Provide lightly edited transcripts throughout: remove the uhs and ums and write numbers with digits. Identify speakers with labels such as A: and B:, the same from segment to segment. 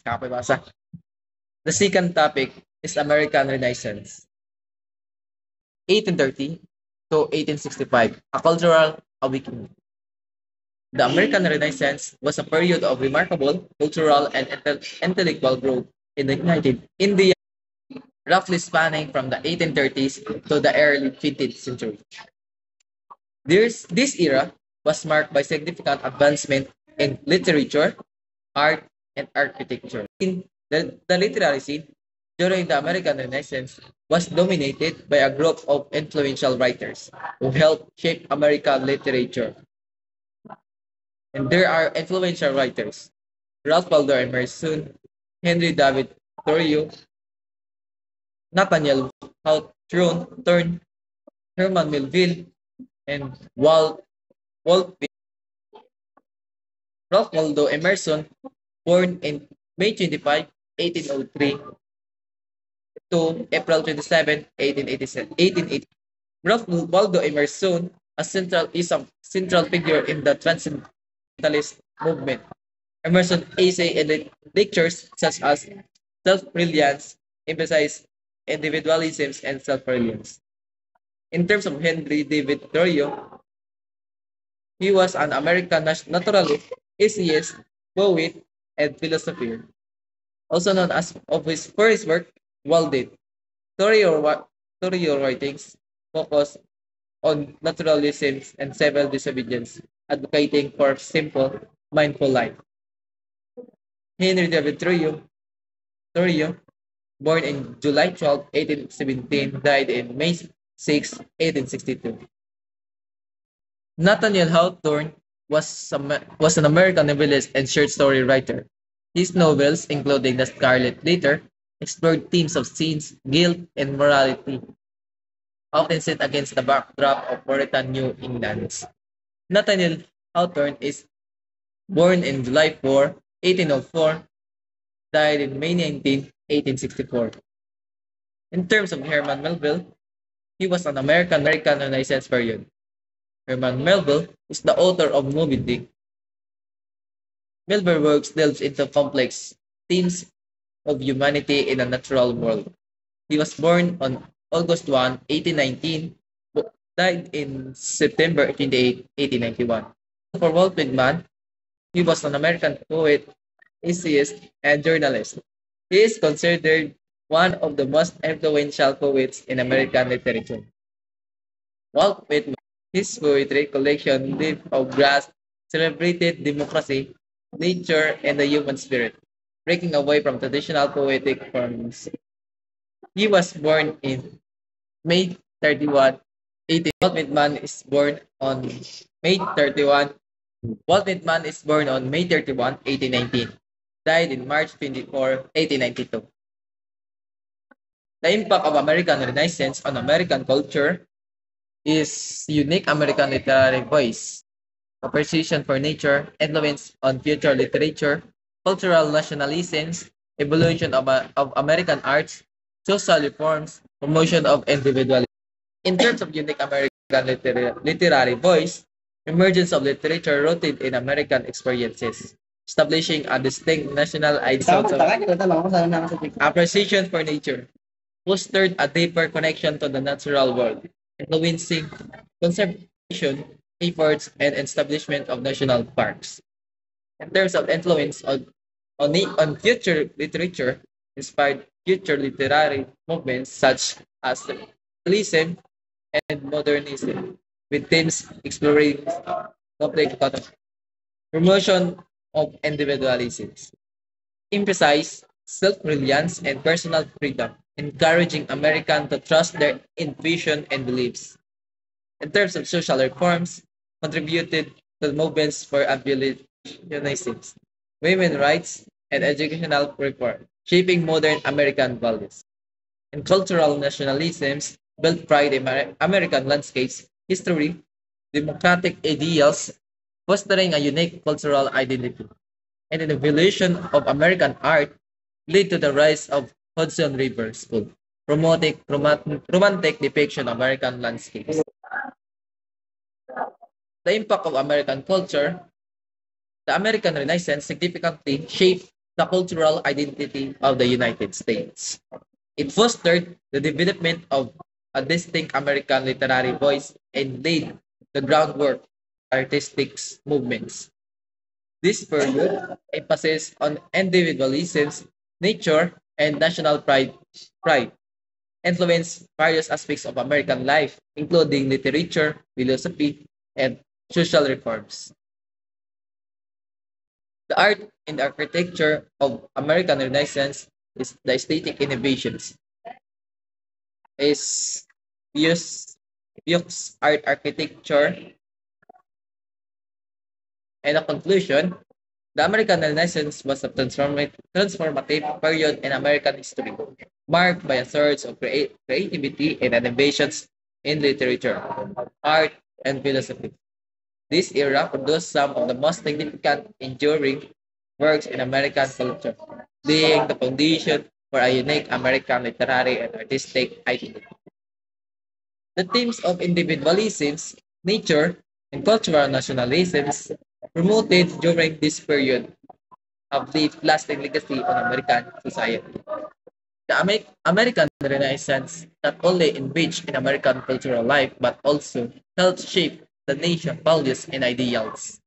A: Kakabasa. The second topic is American Renaissance, 1830 to 1865, a cultural awakening. The American Renaissance was a period of remarkable cultural and intellectual growth in the United India, roughly spanning from the 1830s to the early 20th century. This era was marked by significant advancement in literature, art, and architecture. The literary scene during the American Renaissance was dominated by a group of influential writers who helped shape American literature. And there are influential writers: Ralph Waldo Emerson, Henry David Thoreau, Nathaniel Hawthorne, Herman Melville, and Walt Ralph Waldo Emerson, born in May 25, 1803 to April 27, 1880. Ralph Waldo Emerson, is a central figure in the transcendentalist movement. Emerson essay and lectures such as self-reliance emphasize individualism and self-reliance. In terms of Henry David Thoreau, he was an American naturalist, essayist, poet, and philosopher, also known as of his first work, Walden. Thoreau writings focus on naturalism and civil disobedience, advocating for simple, mindful life. Henry David Thoreau, born in July 12, 1817, died in May 6, 1862. Nathaniel Hawthorne was an American novelist and short story writer. His novels, including The Scarlet Letter, explored themes of sins, guilt, and morality, often set against the backdrop of Puritan New England. Nathaniel Hawthorne is born in July 4, 1804, died in May 19, 1864. In terms of Herman Melville, he was an American Renaissance period. Herman Melville is the author of Moby Dick. Melville's works delves into complex themes of humanity in a natural world. He was born on August 1, 1819, died in September 28, 1891. For Walt Whitman, he was an American poet, essayist, and journalist. He is considered one of the most influential poets in American literature. Walt Whitman, his poetry collection, Leaf of Grass, celebrated democracy, nature, and the human spirit, breaking away from traditional poetic forms. He was born in May 31, 18. Walt Whitman is born on May 31. Walt Whitman is born on May 31, 1819. Died in March 24, 1892. The impact of American Renaissance on American culture is unique American literary voice, appreciation for nature, influence on future literature, cultural nationalisms, evolution of American arts, social reforms, promotion of individualism. In terms of unique American literary voice, emergence of literature rooted in American experiences, establishing a distinct national identity. Appreciation for nature fostered a deeper connection to the natural world, influencing conservation efforts and establishment of national parks. In terms of influence on future literature, inspired future literary movements such as realism and modernism, with themes exploring complex content. Promotion of individualism emphasize self-reliance and personal freedom, encouraging Americans to trust their intuition and beliefs. In terms of social reforms, contributed to the movements for abolitionism, women's rights, and educational reform, shaping modern American values. And cultural nationalisms built pride in American landscapes, history, democratic ideals, fostering a unique cultural identity. And an evolution of American art led to the rise of Hudson River School, promoting romantic depiction of American landscapes. The impact of American culture, the American Renaissance significantly shaped the cultural identity of the United States. It fostered the development of a distinct American literary voice and laid the groundwork for artistic movements. This period emphasis on individualism, nature, and national pride influenced various aspects of American life, including literature, philosophy, and social reforms. The art and architecture of American Renaissance is the aesthetic innovations is use art architecture and a conclusion. The American Renaissance was a transformative period in American history, marked by a surge of creativity and innovations in literature, art, and philosophy. This era produced some of the most significant enduring works in American culture, being the foundation for a unique American literary and artistic identity. The themes of individualism, nature, and cultural nationalisms promoted during this period have left lasting legacy on American society. The American Renaissance not only enriched in American cultural life but also helped shape the nation's values and ideals.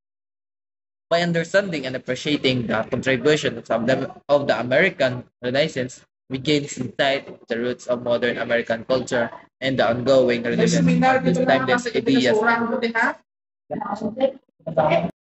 A: By understanding and appreciating the contributions of the American Renaissance, we gain insight into the roots of modern American culture and the ongoing relevance of these timeless ideas.